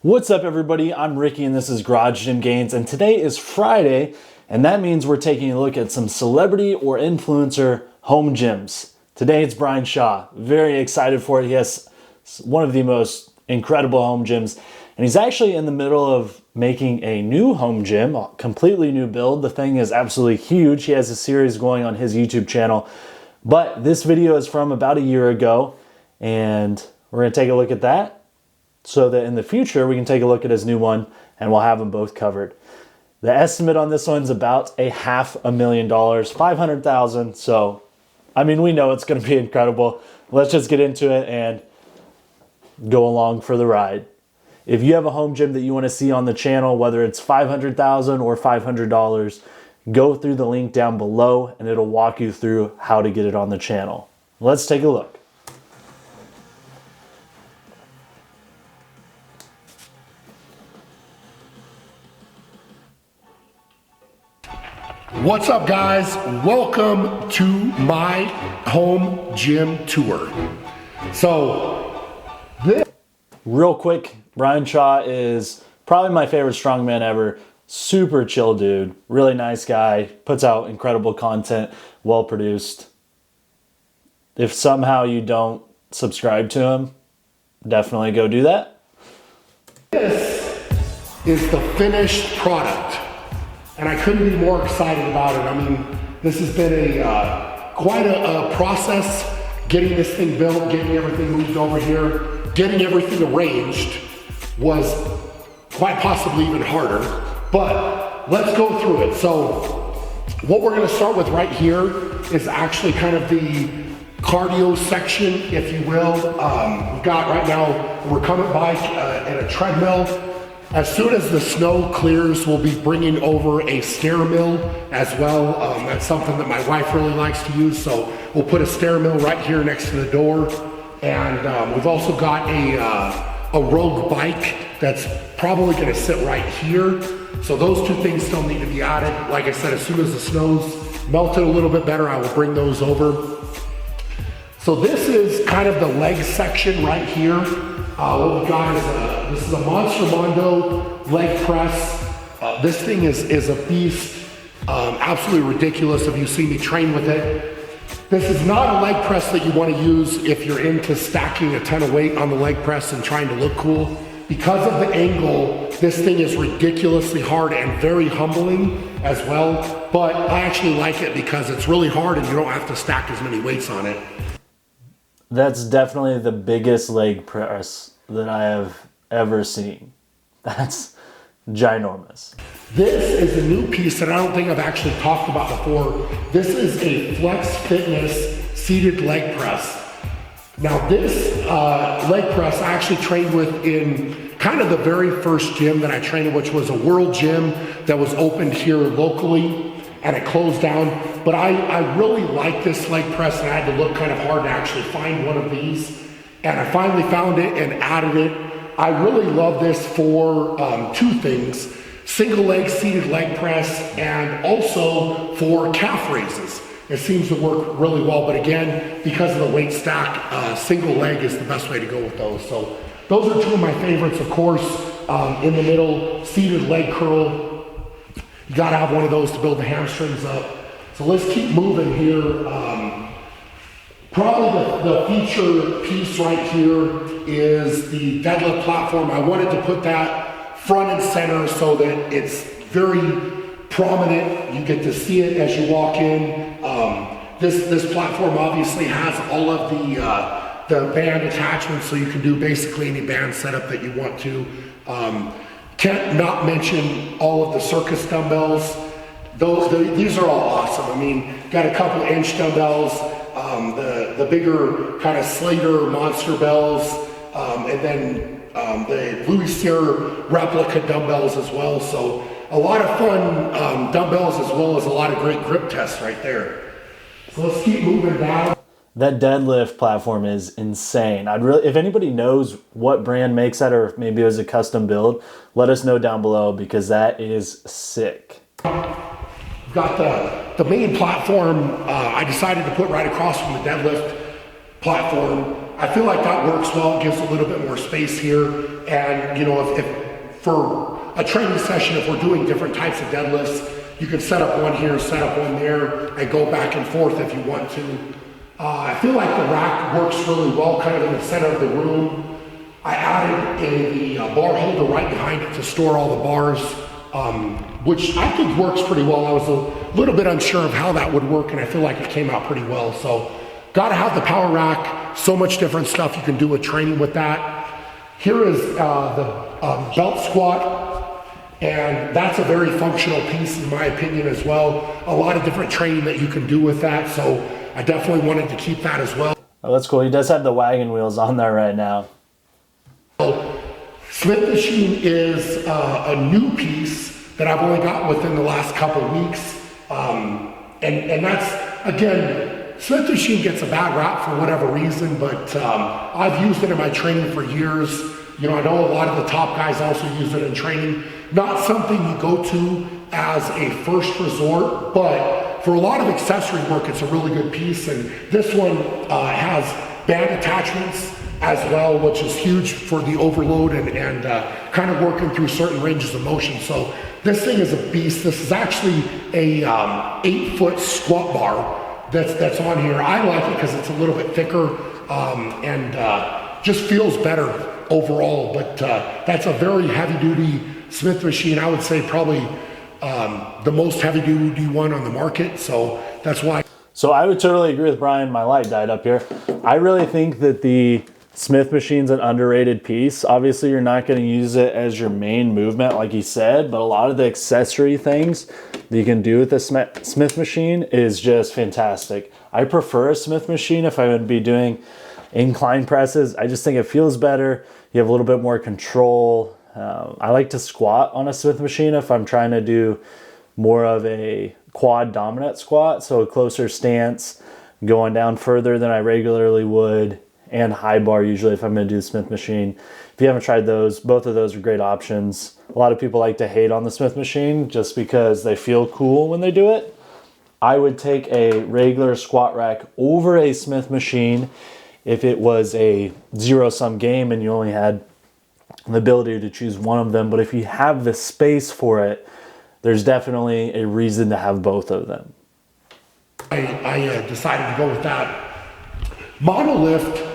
What's up everybody, I'm Ricky and this is Garage Gym Gains, and today is Friday, and that means we're taking a look at some celebrity or influencer home gyms. Today it's Brian Shaw. Very excited for it. He has one of the most incredible home gyms, and he's actually in the middle of making a new home gym, a completely new build. The thing is absolutely huge. He has a series going on his YouTube channel, but this video is from about a year ago, and we're going to take a look at that, so that in the future we can take a look at his new one and we'll have them both covered. The estimate on this one's about $500,000, 500,000. So, I mean, we know it's going to be incredible. Let's just get into it and go along for the ride. If you have a home gym that you want to see on the channel, whether it's 500,000 or $500, go through the link down below and it'll walk you through how to get it on the channel. Let's take a look. What's up guys? Welcome to my home gym tour. Real quick, Brian Shaw is probably my favorite strongman ever. Super chill dude, really nice guy, puts out incredible content, well produced. If somehow you don't subscribe to him, definitely go do that. This is the finished product. And I couldn't be more excited about it. I mean, this has been quite a process, getting this thing built, getting everything moved over here, getting everything arranged was quite possibly even harder, but let's go through it. So what we're gonna start with right here is actually kind of the cardio section, if you will. We've got right now a recumbent bike and a treadmill. As soon as the snow clears, we'll be bringing over a stair mill as well. That's something that my wife really likes to use, so we'll put a stair mill right here next to the door. And we've also got a rogue bike that's probably gonna sit right here. So those two things still need to be added. Like I said, as soon as the snow's melted a little bit better, I will bring those over. So this is kind of the leg section right here. What we've got is this is a Monster Mondo leg press. This thing is a beast, absolutely ridiculous if you see me train with it. This is not a leg press that you want to use if you're into stacking a ton of weight on the leg press and trying to look cool. Because of the angle, this thing is ridiculously hard and very humbling as well. But I actually like it because it's really hard and you don't have to stack as many weights on it. That's definitely the biggest leg press that I have ever seen. That's ginormous. This is a new piece that I don't think I've actually talked about before. This is a Flex Fitness seated leg press. Now this leg press I actually trained with in kind of the very first gym that I trained in, which was a world gym that was opened here locally, and it closed down. But I really like this leg press, and I had to look kind of hard to actually find one of these. And I finally found it and added it. I really love this for two things: single leg seated leg press, and also for calf raises. It seems to work really well, but again, because of the weight stack, single leg is the best way to go with those. So those are two of my favorites, of course. In the middle, seated leg curl. You gotta have one of those to build the hamstrings up. So let's keep moving here. Probably the feature piece right here is the deadlift platform. I wanted to put that front and center so that it's very prominent. You get to see it as you walk in. This platform obviously has all of the band attachments, so you can do basically any band setup that you want to. Can't not mention all of the circus dumbbells. These are all awesome. I mean, got a couple inch dumbbells, the bigger kind of Slater monster bells, and then the Louis Cyr replica dumbbells as well. So a lot of fun dumbbells, as well as a lot of great grip tests right there. So let's keep moving down. That deadlift platform is insane. If anybody knows what brand makes that, or if maybe it was a custom build, let us know down below, because that is sick. Got the main platform I decided to put right across from the deadlift. platform. I feel like that works well. It gives a little bit more space here. And you know, if for a training session, if we're doing different types of deadlifts, you can set up one here, set up one there, and go back and forth if you want to. I feel like the rack works really well, kind of in the center of the room. I added the bar holder right behind it to store all the bars, which I think works pretty well. I was a little bit unsure of how that would work, and I feel like it came out pretty well. So, gotta have the power rack. So much different stuff you can do with training with that. Here is the belt squat, and that's a very functional piece in my opinion as well. A lot of different training that you can do with that, so I definitely wanted to keep that as well. Oh, that's cool. He does have the wagon wheels on there right now. Smith machine is a new piece that I've only got within the last couple of weeks. And that's, again, Smith machine gets a bad rap for whatever reason, but I've used it in my training for years. You know, I know a lot of the top guys also use it in training. Not something you go to as a first resort, but for a lot of accessory work, it's a really good piece. And this one has band attachments as well, which is huge for the overload and kind of working through certain ranges of motion. So this thing is a beast. This is actually a 8-foot squat bar that's on here. I like it because it's a little bit thicker and just feels better overall. But that's a very heavy duty Smith machine. I would say probably the most heavy duty one on the market. So that's why. So I would totally agree with Brian. My light died up here. I really think that the Smith machine's an underrated piece. Obviously, you're not going to use it as your main movement, like he said, but a lot of the accessory things that you can do with the Smith machine is just fantastic. I prefer a Smith machine if I would be doing incline presses. I just think it feels better. You have a little bit more control. I like to squat on a Smith machine if I'm trying to do more of a quad dominant squat, so a closer stance, going down further than I regularly would, and high bar usually if I'm going to do the Smith machine. If you haven't tried those, both of those are great options. A lot of people like to hate on the Smith machine just because they feel cool when they do it. I would take a regular squat rack over a Smith machine if it was a zero-sum game and you only had the ability to choose one of them. But if you have the space for it, there's definitely a reason to have both of them. I decided to go with that. Monolift,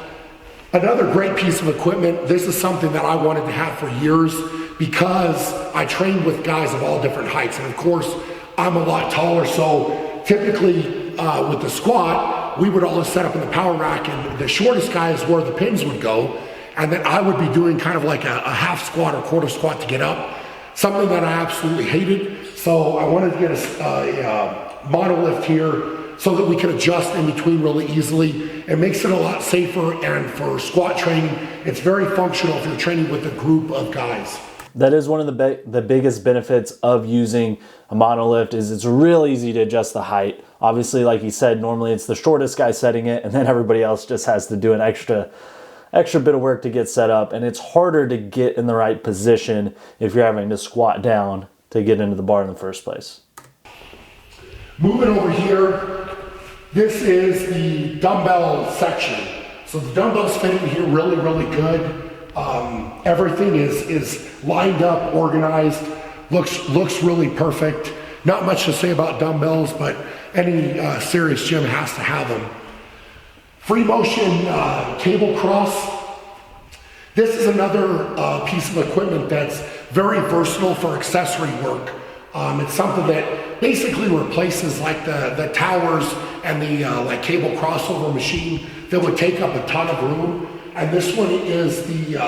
another great piece of equipment. This is something that I wanted to have for years because I trained with guys of all different heights. And of course, I'm a lot taller, so typically with the squat, we would always set up in the power rack and the shortest guy is where the pins would go. And then I would be doing kind of like a half squat or quarter squat to get up, something that I absolutely hated. So I wanted to get a monolift here so that we can adjust in between really easily. It makes it a lot safer, and for squat training, it's very functional if you're training with a group of guys. That is one of the biggest benefits of using a monolift is it's real easy to adjust the height. Obviously, like you said, normally it's the shortest guy setting it, and then everybody else just has to do an extra bit of work to get set up, and it's harder to get in the right position if you're having to squat down to get into the bar in the first place. Moving over here, this is the dumbbell section. So the dumbbells fit in here really, really good. Everything is lined up, organized, looks really perfect. Not much to say about dumbbells, but any serious gym has to have them. Free motion cable cross. This is another piece of equipment that's very versatile for accessory work. It's something that basically replaces like the towers and the like cable crossover machine that would take up a ton of room. And this one is the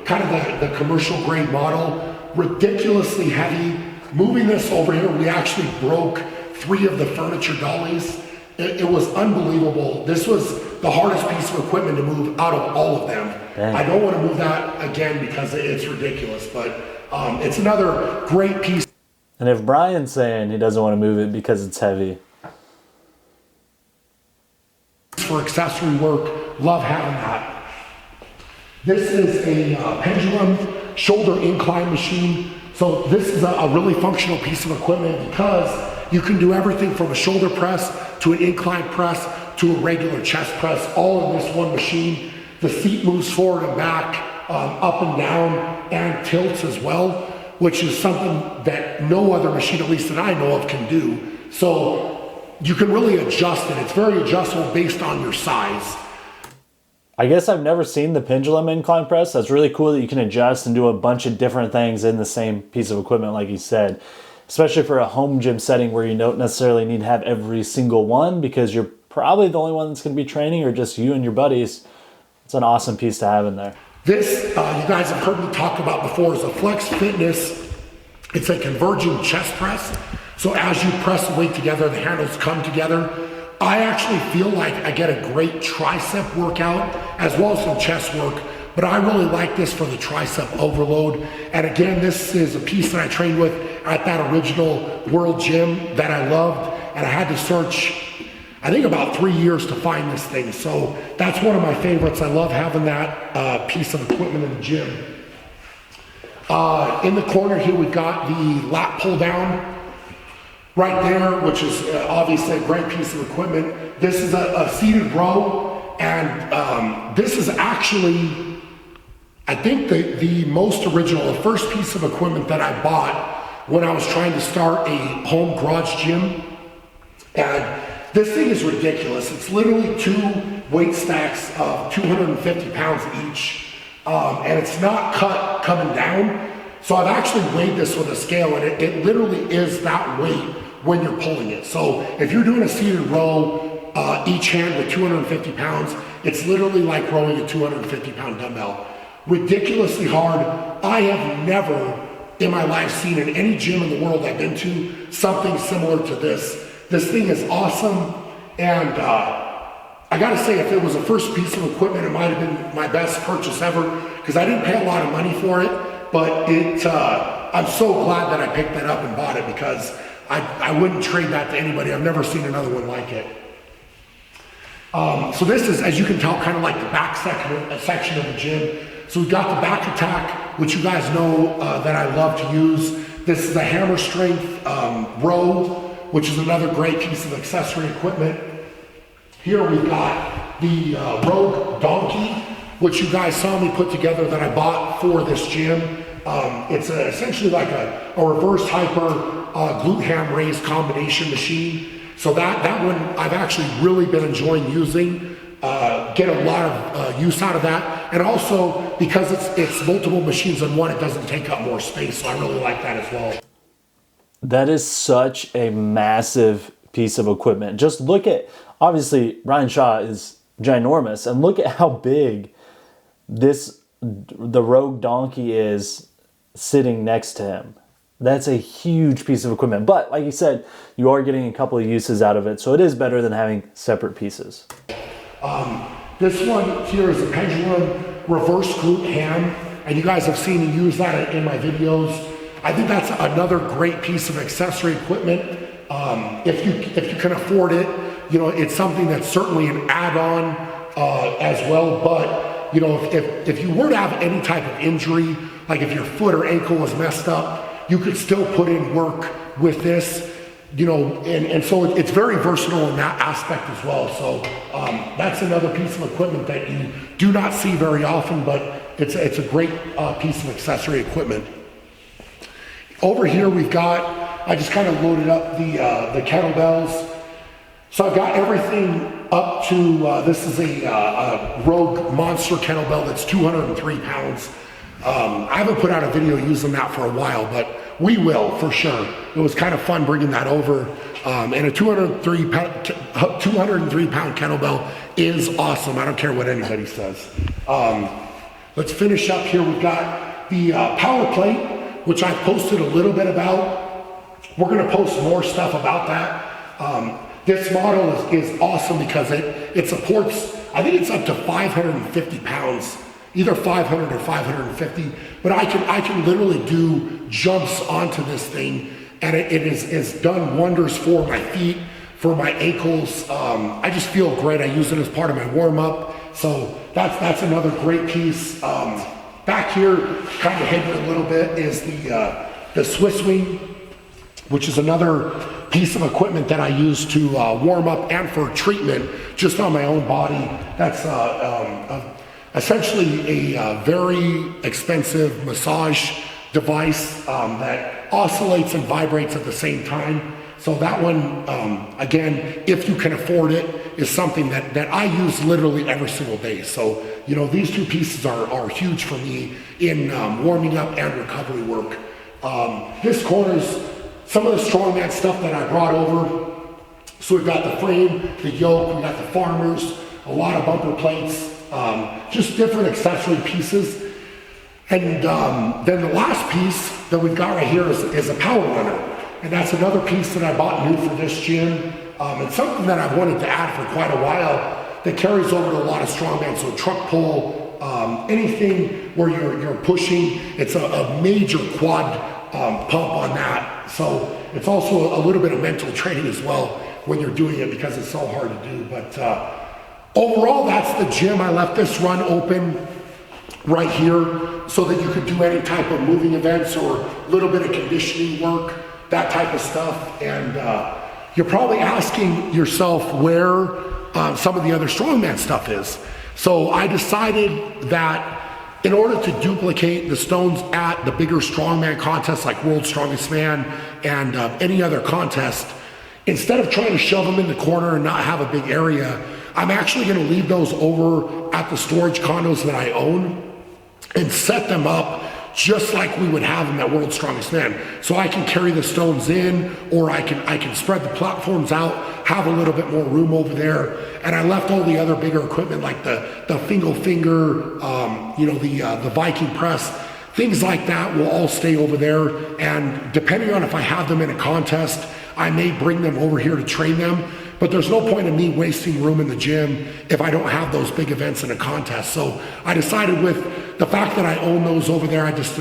kind of the commercial grade model, ridiculously heavy. Moving this over here, we actually broke 3 of the furniture dollies. It was unbelievable. This was the hardest piece of equipment to move out of all of them. Dang. I don't want to move that again because it's ridiculous, but it's another great piece. And if Brian's saying he doesn't want to move it because it's heavy. For accessory work, love having that. This is a pendulum shoulder incline machine. So this is a really functional piece of equipment because you can do everything from a shoulder press to an incline press to a regular chest press, all in this one machine. The seat moves forward and back, up and down, and tilts as well, which is something that no other machine, at least that I know of, can do. So you can really adjust it. It's very adjustable based on your size. I guess I've never seen the pendulum incline press. That's really cool that you can adjust and do a bunch of different things in the same piece of equipment, like you said, especially for a home gym setting where you don't necessarily need to have every single one because you're probably the only one that's going to be training or just you and your buddies. It's an awesome piece to have in there. This, you guys have heard me talk about before, is a Flex Fitness. It's a converging chest press. So as you press the weight together, the handles come together. I actually feel like I get a great tricep workout as well as some chest work, but I really like this for the tricep overload. And again, this is a piece that I trained with at that original World Gym that I loved, and I had to search, I think, about 3 years to find this thing. So that's one of my favorites. I love having that piece of equipment in the gym. In the corner here, we've got the lat pull down right there, which is obviously a great piece of equipment. This is a seated row, and this is actually, I think, the most original, the first piece of equipment that I bought when I was trying to start a home garage gym. And this thing is ridiculous. It's literally 2 weight stacks of 250 pounds each, and it's not cut coming down. So I've actually weighed this with a scale, and it literally is that weight when you're pulling it. So if you're doing a seated row, each hand with 250 pounds, it's literally like rowing a 250 pound dumbbell. Ridiculously hard. I have never in my life seen in any gym in the world I've been to something similar to this. This thing is awesome, and I gotta say, if it was the first piece of equipment, it might have been my best purchase ever, because I didn't pay a lot of money for it, but I'm so glad that I picked that up and bought it, because I wouldn't trade that to anybody. I've never seen another one like it. So this is, as you can tell, kind of like the back section of the gym. So we've got the back attack, which you guys know that I love to use. This is the hammer strength row, which is another great piece of accessory equipment. Here we've got the Rogue Donkey, which you guys saw me put together that I bought for this gym. It's essentially like a reverse hyper glute ham raise combination machine. So that one I've actually really been enjoying using. Get a lot of use out of that, and also because it's multiple machines in one, it doesn't take up more space, so I really like that as well. That is such a massive piece of equipment. Just look at, obviously Brian Shaw is ginormous, and look at how big the Rogue Donkey is sitting next to him. That's a huge piece of equipment, but like you said, you are getting a couple of uses out of it, so it is better than having separate pieces. This one here is a pendulum reverse glute ham, and you guys have seen me use that in my videos. I think that's another great piece of accessory equipment. If you can afford it, it's something that's certainly an add-on as well. But if you were to have any type of injury, like if your foot or ankle was messed up, you could still put in work with this. And so it's very versatile in that aspect as well. So that's another piece of equipment that you do not see very often, but it's a great piece of accessory equipment. Over here we've got, I just kind of loaded up the kettlebells. So I've got everything up to, this is a Rogue Monster kettlebell that's 203 pounds. I haven't put out a video using that for a while, but we will for sure. It was kind of fun bringing that over. And a 203 pound kettlebell is awesome. I don't care what anybody says. Let's finish up here. We've got the power plate, which I posted a little bit about. We're gonna post more stuff about that. This model is awesome because it supports, I think it's up to 550 pounds, either 500 or 550, but I can literally do jumps onto this thing, and it is done wonders for my feet, for my ankles. I just feel great. I use it as part of my warm-up, so that's another great piece. Back here, kind of hidden a little bit, is the Swiss wing, which is another piece of equipment that I use to warm up and for treatment just on my own body. That's essentially a very expensive massage device that oscillates and vibrates at the same time. So that one, again, if you can afford it, is something that I use literally every single day. So, you know, these two pieces are huge for me in warming up and recovery work. This corner's some of the Strongman stuff that I brought over. So we've got the frame, the yoke, we got the farmers, a lot of bumper plates, just different accessory pieces. And then the last piece that we've got right here is a power runner. And that's another piece that I bought new for this gym. It's something that I've wanted to add for quite a while that carries over to a lot of Strongman. So truck pull, anything where you're pushing, it's a major quad pump on that. So it's also a little bit of mental training as well when you're doing it because it's so hard to do. But overall, that's the gym. I left this run open right here so that you could do any type of moving events or a little bit of conditioning work, that type of stuff. And you're probably asking yourself where some of the other Strongman stuff is. So I decided that in order to duplicate the stones at the bigger Strongman contests like World's Strongest Man and any other contest, instead of trying to shove them in the corner and not have a big area, I'm actually gonna leave those over at the storage condos that I own and set them up just like we would have them at World's Strongest Man. So I can carry the stones in, or I can spread the platforms out, have a little bit more room over there. And I left all the other bigger equipment like the Fingal Finger, you know, the Viking press, things like that will all stay over there. And depending on if I have them in a contest, I may bring them over here to train them. But there's no point in me wasting room in the gym if I don't have those big events in a contest. So I decided with the fact that I own those over there, I just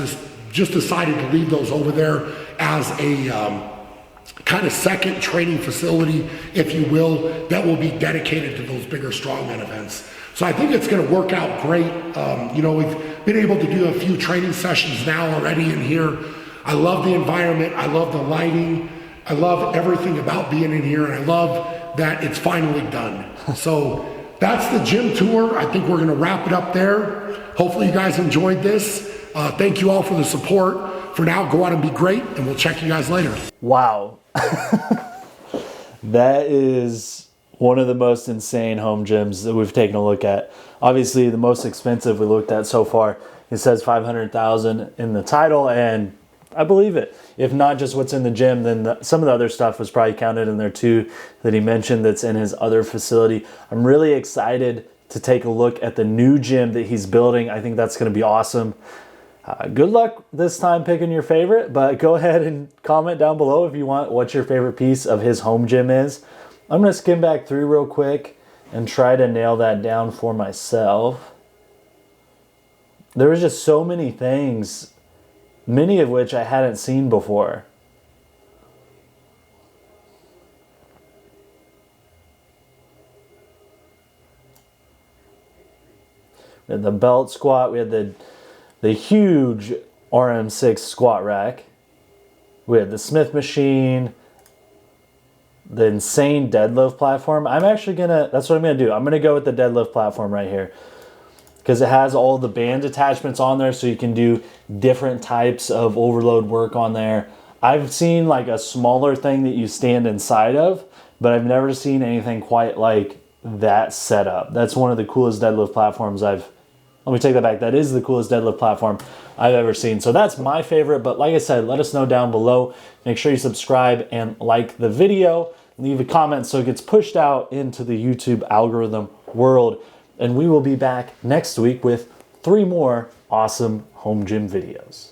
decided to leave those over there as a kind of second training facility, if you will, that will be dedicated to those bigger Strongman events. So I think it's gonna work out great. You know, we've been able to do a few training sessions now already in here. I love the environment, I love the lighting, I love everything about being in here, and I love that it's finally done. So that's the gym tour. I think we're gonna wrap it up there. Hopefully you guys enjoyed this. Thank you all for the support. For now, go out and be great, and we'll check you guys later. Wow. That is one of the most insane home gyms that we've taken a look at. Obviously, the most expensive we looked at so far, it says $500,000 in the title, and I believe it. If not just what's in the gym, then some of the other stuff was probably counted in there too that he mentioned that's in his other facility. I'm really excited to take a look at the new gym that he's building. I think that's going to be awesome. Good luck this time picking your favorite, but go ahead and comment down below if you want what your favorite piece of his home gym is. I'm going to skim back through real quick and try to nail that down for myself. There was just so many things, many of which I hadn't seen before. We had the belt squat, we had the huge RM6 squat rack, we had the Smith machine, the insane deadlift platform. That's what I'm gonna do. I'm gonna go with the deadlift platform right here, because it has all the band attachments on there so you can do different types of overload work on there. I've seen like a smaller thing that you stand inside of, but I've never seen anything quite like that setup. That's one of the coolest deadlift platforms let me take that back. That is the coolest deadlift platform I've ever seen. So that's my favorite, but like I said, let us know down below. Make sure you subscribe and like the video. Leave a comment so it gets pushed out into the YouTube algorithm world. And we will be back next week with 3 more awesome home gym videos.